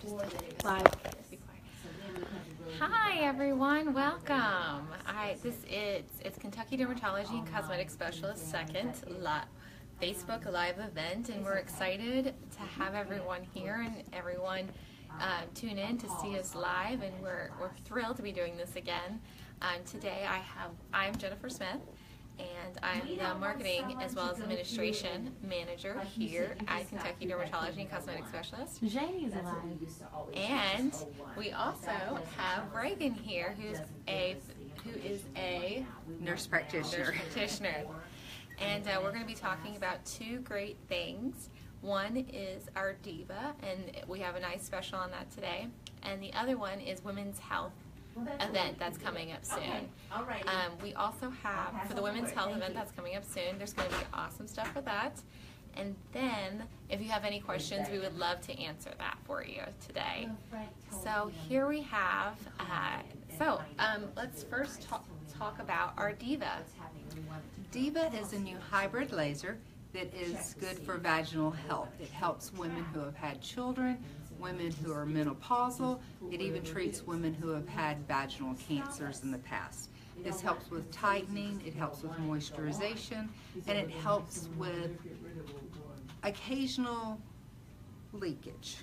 Live. Hi everyone, welcome. It's Kentucky Dermatology and Cosmetic Specialist second Facebook live event, and we're excited to have everyone here and everyone tune in to see us live, and we're thrilled to be doing this again. Today I'm Jennifer Smith, and I'm the marketing as well as administration manager here at Kentucky Dermatology and Cosmetic Specialist. Janie's alive. And we also have Reagan here, who is a nurse practitioner. And we're going to be talking about two great things. One is our diVa, and we have a nice special on that today. And the other one is Women's Health event that's coming up soon. We also have, for the Women's Health event that's coming up soon, there's going to be awesome stuff for that. And then, if you have any questions, we would love to answer that for you today. So here we have, let's first talk about our diVa. diVa is a new hybrid laser that is good for vaginal health. It helps women who have had children, women who are menopausal. It even treats women who have had vaginal cancers in the past. This helps with tightening, it helps with moisturization, and it helps with occasional leakage.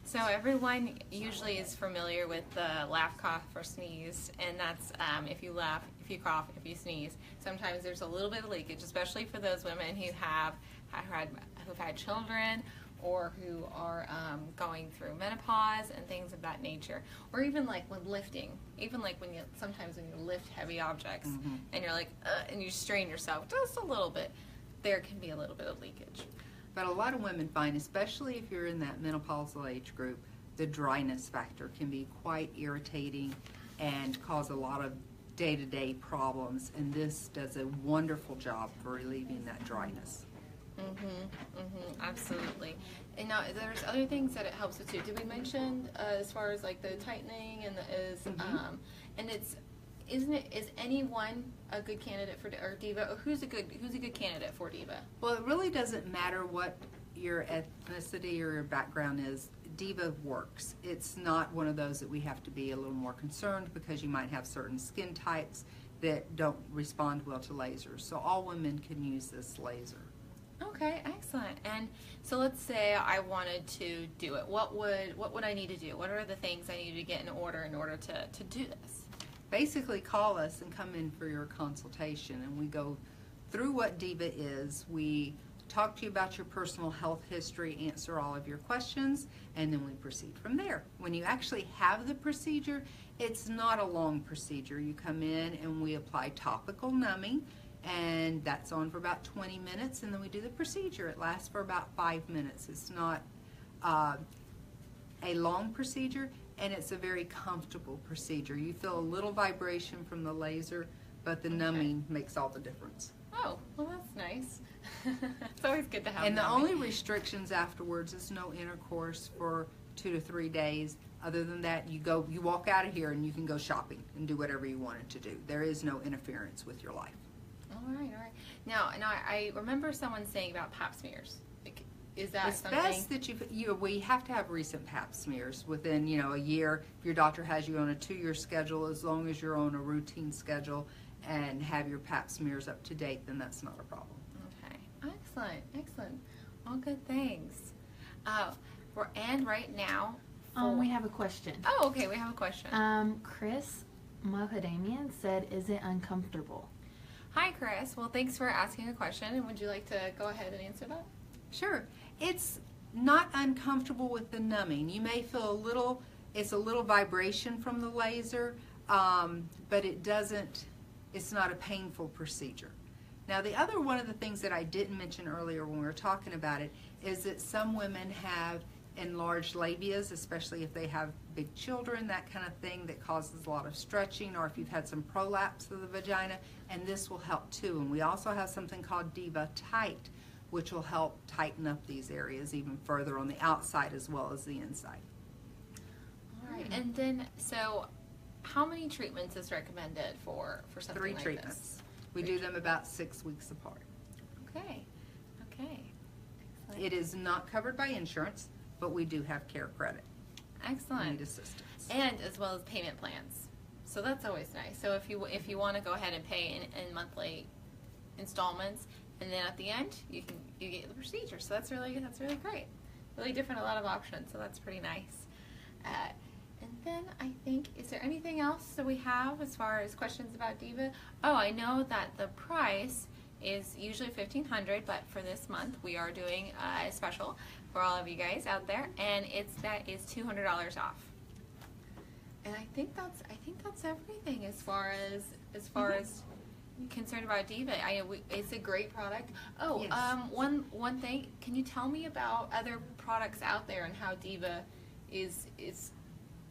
So everyone usually is familiar with the laugh, cough, or sneeze, and that's if you laugh, if you cough, if you sneeze. Sometimes there's a little bit of leakage, especially for those women who have had children, or who are going through menopause and things of that nature, or even like when lifting, sometimes when you lift heavy objects and you're like, and you strain yourself just a little bit, there can be a little bit of leakage. But a lot of women find, especially if you're in that menopausal age group, the dryness factor can be quite irritating and cause a lot of day-to-day problems, and this does a wonderful job for relieving that dryness. Absolutely. And now there's other things that it helps with too. Did we mention as far as like the tightening and is anyone a good candidate for or diVa, or who's a good candidate for diVa? Well, it really doesn't matter what your ethnicity or your background is. diVa works. It's not one of those that we have to be a little more concerned because you might have certain skin types that don't respond well to lasers. So all women can use this laser. Okay, excellent. And so let's say I wanted to do it. What would I need to do? What are the things I need to get in order to do this? Basically, call us and come in for your consultation, and we go through what diVa is. We talk to you about your personal health history, answer all of your questions, and then we proceed from there. When you actually have the procedure, it's not a long procedure. You come in and we apply topical numbing, and that's on for about 20 minutes, and then we do the procedure. It lasts for about 5 minutes. It's not a long procedure, and it's a very comfortable procedure. You feel a little vibration from the laser, but the numbing makes all the difference. Oh, well, that's nice. It's always good to have. And the only restrictions afterwards is no intercourse for 2 to 3 days. Other than that, you walk out of here and you can go shopping and do whatever you wanted to do. There is no interference with your life. All right. Now I remember someone saying about Pap smears. Is that it's something? Best that we have to have recent Pap smears within a year. If your doctor has you on a 2-year schedule, as long as you're on a routine schedule and have your Pap smears up to date, then that's not a problem. Okay, excellent. All good things. And right now, We have a question. Oh, okay, we have a question. Chris Mohadamian said, "Is it uncomfortable?" Hi, Chris. Well, thanks for asking a question. And would you like to go ahead and answer that? Sure. It's not uncomfortable with the numbing. You may feel it's a little vibration from the laser, but it's not a painful procedure. Now, the other one of the things that I didn't mention earlier when we were talking about it is that some women have enlarged labias, especially if they have big children, that kind of thing that causes a lot of stretching, or if you've had some prolapse of the vagina, and this will help too. And we also have something called diVa Tight, which will help tighten up these areas even further on the outside as well as the inside. All right. And then, so how many treatments is recommended for something 3 like treatments. this? We do them about 6 weeks apart. Okay. Excellent. It is not covered by insurance. but we do have care credit. Excellent. Need assistance. And as well as payment plans. So that's always nice. So if you want to go ahead and pay in monthly installments, and then at the end you get the procedure. So that's really great. Really different, a lot of options. So that's pretty nice. And then I think, is there anything else that we have as far as questions about diVa? Oh, I know that the price is usually $1,500, but for this month we are doing a special for all of you guys out there, and that is $200 off. And I think that's everything as far as concerned about diVa. It's a great product. Oh, Yes. One thing. Can you tell me about other products out there and how diVa is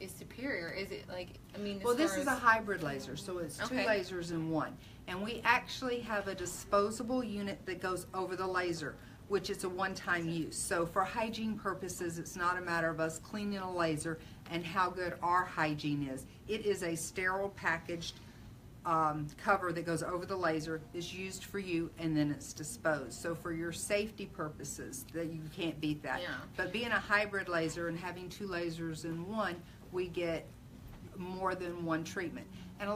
superior? Is it like, I mean, Well, this is a hybrid laser, so it's two Okay. lasers in one. And we actually have a disposable unit that goes over the laser, which is a one-time use. So for hygiene purposes, it's not a matter of us cleaning a laser and how good our hygiene is. It is a sterile packaged cover that goes over the laser, is used for you, and then it's disposed. So for your safety purposes, that you can't beat that. Yeah. But being a hybrid laser and having two lasers in one, we get more than one treatment. And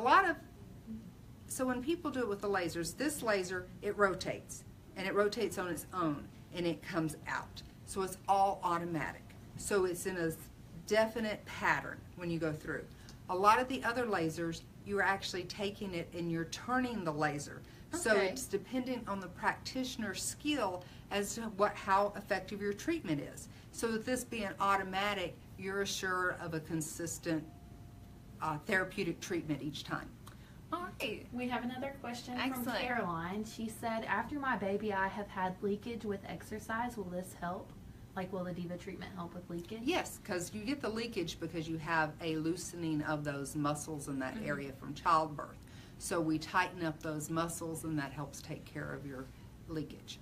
so when people do it with the lasers, this laser, it rotates, and it rotates on its own, and it comes out. So it's all automatic. So it's in a definite pattern when you go through. A lot of the other lasers, you're actually taking it and you're turning the laser. So Okay. it's dependent on the practitioner's skill as to how effective your treatment is. So with this being automatic, you're assured of a consistent therapeutic treatment each time. All right. We have another question from Excellent. Caroline. She said, after my baby, I have had leakage with exercise. Will this help? Like, will the diVa treatment help with leakage? Yes, because you get the leakage because you have a loosening of those muscles in that area from childbirth. So we tighten up those muscles, and that helps take care of your leakage.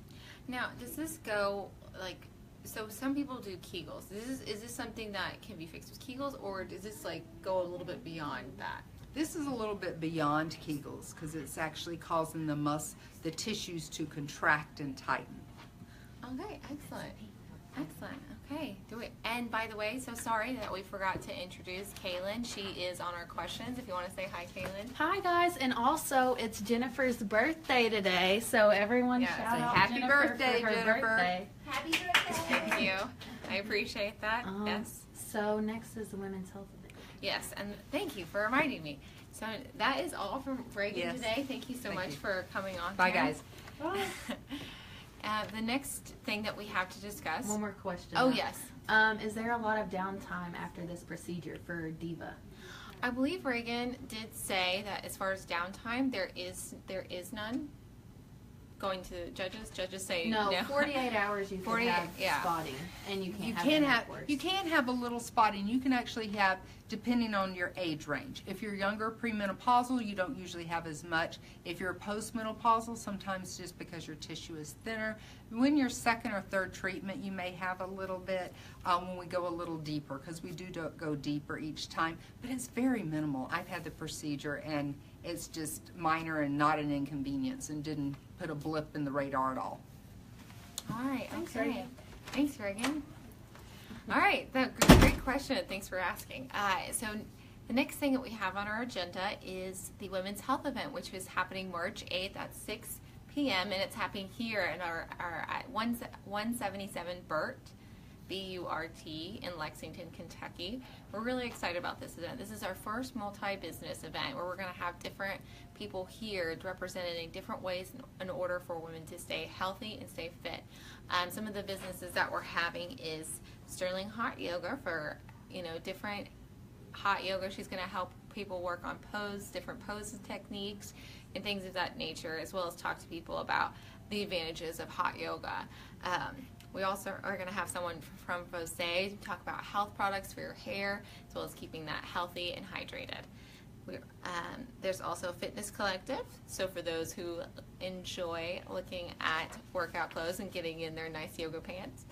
Now, does this go like? So some people do Kegels. Is this something that can be fixed with Kegels, or does this like go a little bit beyond that? This is a little bit beyond Kegels because it's actually causing the tissues to contract and tighten. Okay, excellent. Excellent. Okay. And by the way, so sorry that we forgot to introduce Kaylin. She is on our questions. If you want to say hi, Kaylin. Hi, guys. And also, it's Jennifer's birthday today. So everyone Yeah, shout so out happy Jennifer birthday, for her Jennifer. birthday. Happy birthday! Thank you. I appreciate that. Yes. So next is the Women's Health Event. Yes, and thank you for reminding me. So that is all from Reagan Yes. today. Thank you so Thank much you. for coming on. Bye, here. guys. The next thing that we have to discuss. One more question. Oh, though. yes. Is there a lot of downtime after this procedure for diVa? I believe Reagan did say that as far as downtime, there is none. Going to judges say No, 48 hours you can 48, have yeah. spotting, and you can't You have can intercourse. you can have a little spotting. You can actually have, depending on your age range. If you're younger, premenopausal, you don't usually have as much. If you're postmenopausal, sometimes just because your tissue is thinner. When you're second or third treatment, you may have a little bit when we go a little deeper, because we do go deeper each time. But it's very minimal. I've had the procedure, and it's just minor and not an inconvenience, and didn't put a blip in the radar at all. All right. Thanks, Okay. Reagan. Thanks, Reagan. All right. Great question. Thanks for asking. So the next thing that we have on our agenda is the Women's Health Event, which is happening March 8th at 6 p.m. and it's happening here in our at 177 Burt. B-U-R-T in Lexington, Kentucky. We're really excited about this event. This is our first multi-business event where we're going to have different people here representing different ways in order for women to stay healthy and stay fit. Some of the businesses that we're having is Sterling Hot Yoga for, different hot yoga. She's going to help people work on different poses, techniques, and things of that nature, as well as talk to people about the advantages of hot yoga. We also are going to have someone from Vosé talk about health products for your hair, as well as keeping that healthy and hydrated. There's also Fitness Collective, so for those who enjoy looking at workout clothes and getting in their nice yoga pants.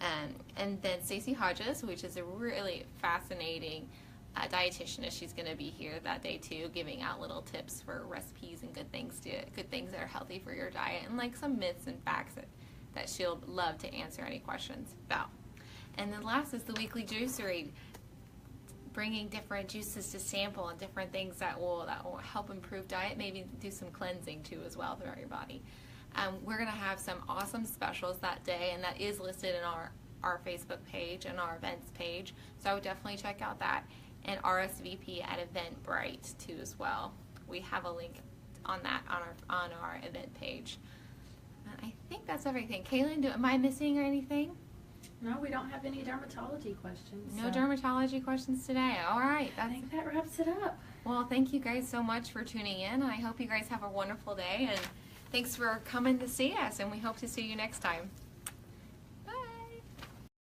And then Stacey Hodges, which is a really fascinating dietitian. She's going to be here that day too, giving out little tips for recipes and good things that are healthy for your diet, and like some myths and facts that she'll love to answer any questions about. And then last is the weekly juicery, bringing different juices to sample and different things that will help improve diet, maybe do some cleansing too as well throughout your body. We're going to have some awesome specials that day, and that is listed in our Facebook page and our events page. So I would definitely check out that, and RSVP at Eventbrite too as well. We have a link on that on our event page. I think that's everything. Kaylin, am I missing or anything? No, we don't have any dermatology questions. No so dermatology questions today. All right. I think that wraps it up. Well, thank you guys so much for tuning in. I hope you guys have a wonderful day, and thanks for coming to see us, and we hope to see you next time.